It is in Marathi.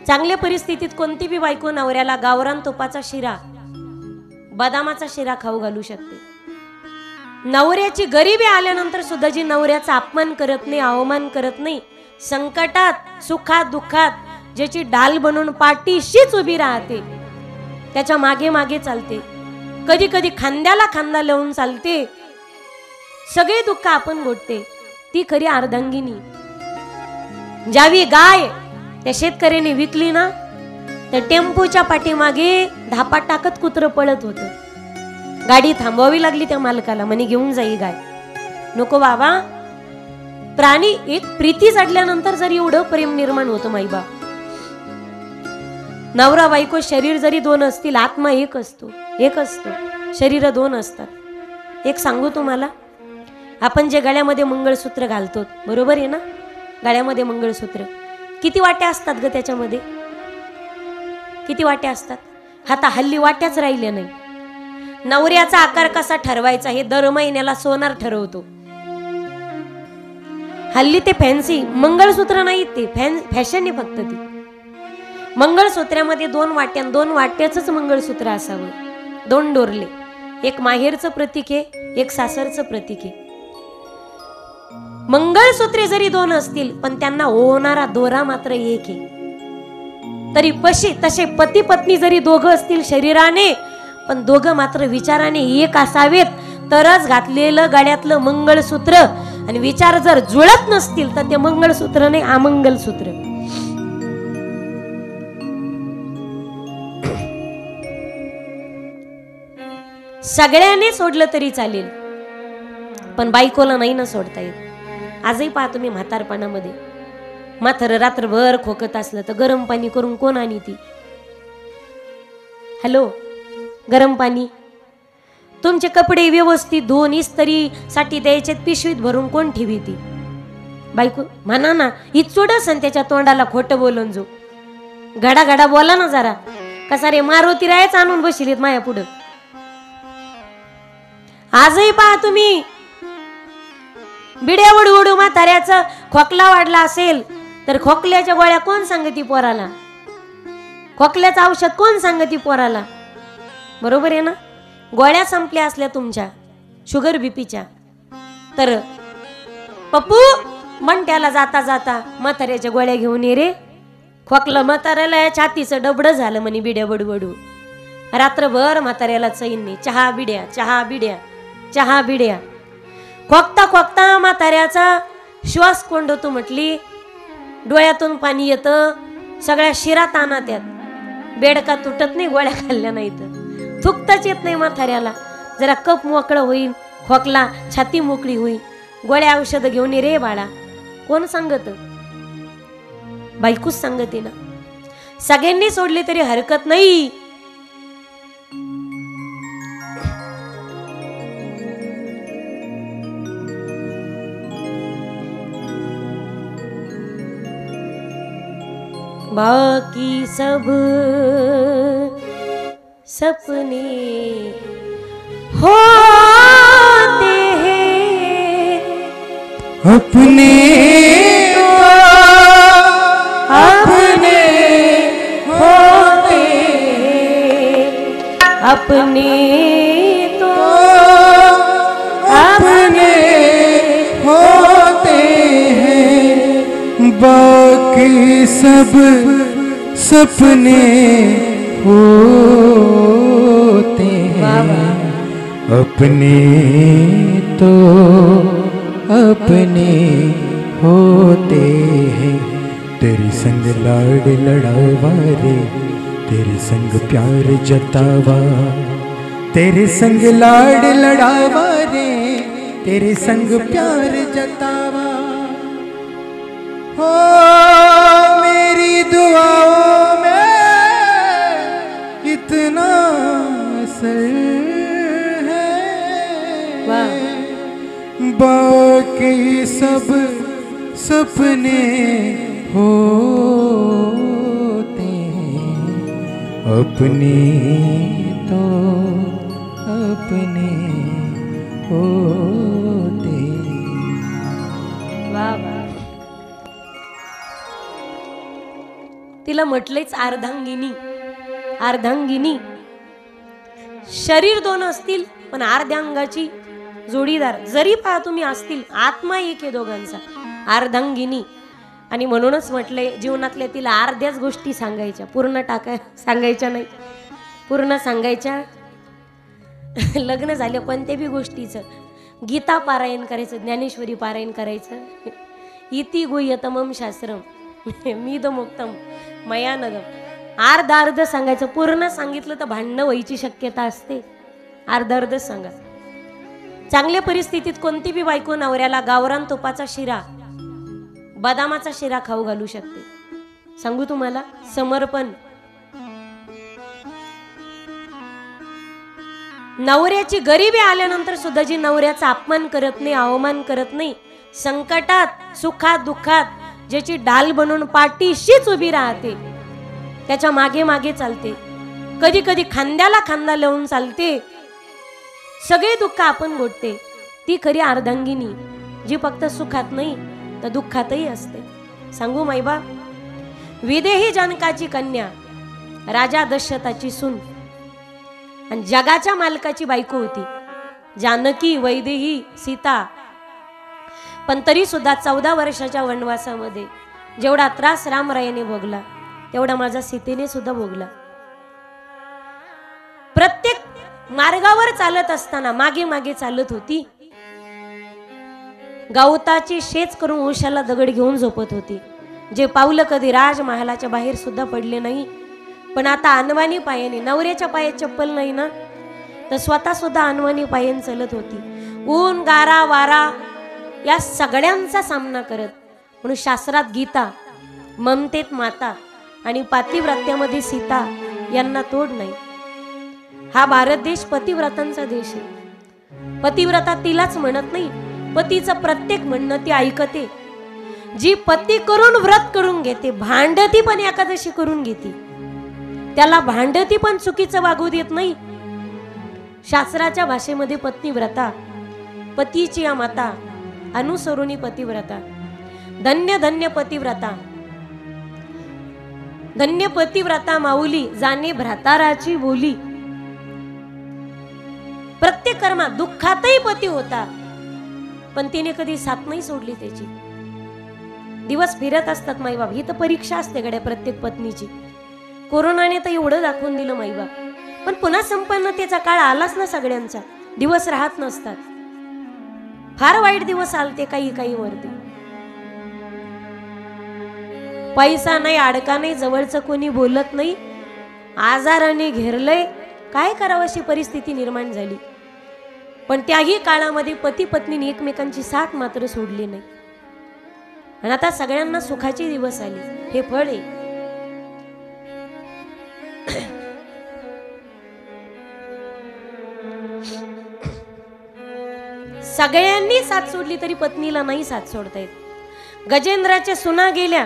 चांगल्या परिस्थितीत कोणती बी बायको नवऱ्याला गावरान तुपाचा शिरा, बदामाचा शिरा खाऊ घालू शकते. नवऱ्याची गरिबी आल्यानंतर सुद्धा जी नवऱ्याचा अपमान करत नाही, अवमान करत नाही, संकटात सुखात दुःखात ज्याची ढाल बनून पाठीशीच उभी राहते, त्याच्या मागे मागे चालते, कधी कधी खांद्याला खांदा लावून चालते, सगळे दुःख आपण गोठते, ती खरी अर्धांगिनी. ज्यावी गाय त्या शेतकऱ्याने विकली ना, त्या टेम्पोच्या पाठीमागे धापा टाकत कुत्र पळत होतं. गाडी थांबवावी लागली त्या मालकाला, म्हणे घेऊन जाई गाय. नको बाबा, प्राणी एक प्रीती चढल्यानंतर जर एवढं प्रेम निर्माण होतं माईबा. नवरा बायको शरीर जरी दोन असतील, आत्मा एक असतो, एक असतो, शरीर दोन असतात. एक सांगू तुम्हाला, आपण जे गळ्यामध्ये मंगळसूत्र घालतो, बरोबर आहे ना, गळ्यामध्ये मंगळसूत्र किती वाट्या असतात ग त्याच्यामध्ये? किती वाट्या असतात? आता हल्ली वाट्याच राहिल्या नाही. नवऱ्याचा आकार कसा ठरवायचा हे दर महिन्याला सोनार ठरवतो. हल्ली ते फॅन्सी मंगळसूत्र नाही, ते फॅशन आहे फक्त. ती मंगळसूत्रामध्ये दोन वाट्याच मंगळसूत्र असावं, दोन डोरले, एक माहेरचं प्रतीक आहे, एक सासरचं प्रतीक आहे. मंगळसूत्रे जरी दोन असतील पण त्यांना होणारा दोरा मात्र एक आहे. तरी तसे पती पत्नी जरी दोघं असतील शरीराने, पण दोघं मात्र विचाराने एक असावेत, तरच घातलेलं गळ्यातलं मंगळसूत्र आणि विचार जर जुळत नसतील तर ते मंगळसूत्र नाही, अमंगलसूत्र. सगळ्यांनी सोडलं तरी चालेल, पण बायकोला नाही ना सोडता येत. आजही पहा तुम्ही म्हातारपणामध्ये म्हातारं रात्रभर खोकत असलं तर गरम पाणी करून कोण आणि ती? हॅलो, गरम पाणी. तुमचे कपडे व्यवस्थित धुवून इस्त्री साठी द्यायचे पिशवीत भरून कोण ठेवी ती? बायको. म्हणा ना, इचोड असन त्याच्या तोंडाला खोटं बोलून जो. घडा घडा बोला ना जरा. कसा रे मारुती रायच आणून बसलीत माया पुढं. आजही पहा तुम्ही, बिड्या वडू वडू म्हाताऱ्याचं खोकला वाढला असेल तर खोकल्याच्या गोळ्या कोण सांगती पोराला? खोकल्याचं औषध कोण सांगती पोराला? बरोबर आहे ना. गोळ्या संपल्या असल्या तुमच्या शुगर बीपीच्या तर पप्पू मंट्याला जाता जाता म्हाताऱ्याच्या गोळ्या घेऊन ये रे. खोकलं म्हाताऱ्याला छातीचं डबडं झालं म्हणे बिड्या वडू. रात्रभर म्हाताऱ्याला चैन नाही. चहा बिड्या, चहा बिड्या, चहा बिड्या. खोकता खोकता म्हाताऱ्याचा श्वास कोंडतो म्हटली, डोळ्यातून पाणी येतं, सगळ्या शिरा ताना त्यात. बेडका तुटत नाही गोळ्या खाल्ल्या नाही तर. थुकताच येत नाही म्हाताऱ्याला. जरा कप मोकळं होईल, खोकला छाती मोकळी होईल, गोळ्या औषध घेऊन ये रे बाळा. कोण सांगत? बायकोच सांगते ना. सगळ्यांनी सोडली तरी हरकत नाही. बाकी सब सपने होते हैं, अपने अपने होते अपने तो अपने होते हैं, बाकी सब सपने होते हैं, अपने तो अपने होते हैं. तेरे संग लाड लड़ावा रे, तेरे संग प्यार जतावा, तेरे संग लाड लड़ावा रे, तेरे संग प्यार जतावा. हो मेरी दुआओं में इतना असर है, बाकी सब सपने होते हैं, अपने तो अपने होते. तिला तिला म्हटलेच अर्धांगिनी. अर्धांगिनी, शरीर दोन असतील पण अर्ध्यांगाची जोडीदार जरी पहा तुम्ही असतील, आत्मा एक आहे दोघांचा. अर्धांगिनी. आणि म्हणूनच म्हटले जीवनातल्या तिला अर्ध्याच गोष्टी सांगायच्या, पूर्ण सांगायच्या नाही, पूर्ण सांगायच्या. लग्न झालं कोणत्या बी गोष्टीचं, गीता पारायण करायचं, ज्ञानेश्वरी पारायण करायचं. इति गुह्यतमं शास्त्रम मिदमुक्तम मया नगम. अर्ध अर्ध सांगायचं. पूर्ण सांगितलं तर भांडणं व्हायची शक्यता असते. अर्ध अर्ध सांगा. चांगल्या परिस्थितीत कोणती बी बायको नवऱ्याला गावरान तुपाचा शिरा, बदामाचा शिरा खाऊ घालू शकते. सांगू तुम्हाला, समर्पण. नवऱ्याची गरिबी आल्यानंतर सुद्धा जी नवऱ्याचा अपमान करत नाही, अवमान करत नाही, संकटात सुखात दुःखात ज्याची ढाल बनून पाठीशीच उभी राहते, त्याच्या मागे मागे चालते, कधी कधी खांद्याला खांदा लावून चालते, सगळे दुःख आपण गोठते, ती खरी अर्धांगिनी, जी फक्त सुखात नाही तर दुःखातही असते. सांगू माईबा, विदेही जनकाची कन्या, राजा दशरथाची सून आणि जगाच्या मालकाची बायको होती जानकी, वैदेही, सीता. पण तरी सुद्धा 14 वर्षाच्या वनवासामध्ये जेवढा त्रास रामरायाने भोगला तेवढा माझा सीतेने सुद्धा भोगला. प्रत्येक मार्गावर चालत असताना मागे मागे चालत होती. गवताची शेच करून उशाला दगड घेऊन झोपत होती. जे पावलं कधी राजमहालाच्या बाहेर सुद्धा पडले नाही. पण आता अनवाणी पायाने, नवऱ्याच्या पायात चप्पल नाही ना, तर स्वतः सुद्धा अनवाणी पायाने चालत होती. ऊन, गारा, वारा या सगळ्यांचा सामना करत. म्हणून शास्त्रात गीता, ममतेत माता आणि पातिव्रत्यामध्ये सीता यांना तोड नाही. हा भारत देश पतिव्रतांचा देश आहे. पतिव्रता तिलाच म्हणत नाही, पतीचं प्रत्येक म्हणणं ती ऐकते. जी पती करून व्रत करून घेते, भांडती पण एकादशी करून घेते, त्याला भांडती पण चुकीचं वागू देत नाही. शास्त्राच्या भाषेमध्ये पत्नीव्रता, पतीची या माता, अनुसरुणी पतिव्रता. धन्य धन्य पतिव्रता, धन्य पतिव्रता माऊली, जाणे भ्राताराची बोली. प्रत्येक कर्मात दुःखातही पती होता, पण तिने कधी साथ नाही सोडली त्याची. दिवस फिरत असतात माईबाप, ही तर परीक्षा असते गड्या प्रत्येक पत्नीची. कोरोनाने तर एवढं दाखवून दिलं माईबाप, पण पुन्हा संपन्नतेचा काळ आलाच ना सगळ्यांचा. दिवस राहत नसतात, फार वाईट दिवस आलते काही काही वरती. पैसा नाही, अडका नाही, जवळचं कोणी बोलत नाही, आजाराने घेरलंय, काय करावं अशी परिस्थिती निर्माण झाली. पण त्याही काळामध्ये पती पत्नीने एकमेकांची साथ मात्र सोडली नाही. आणि आता सगळ्यांना सुखाचे दिवस आले. हे फळ आहे. सगळ्यांनी साथ सोडली तरी पत्नीला नाही साथ सोडता येत. गजेंद्राच्या सुना गेल्या,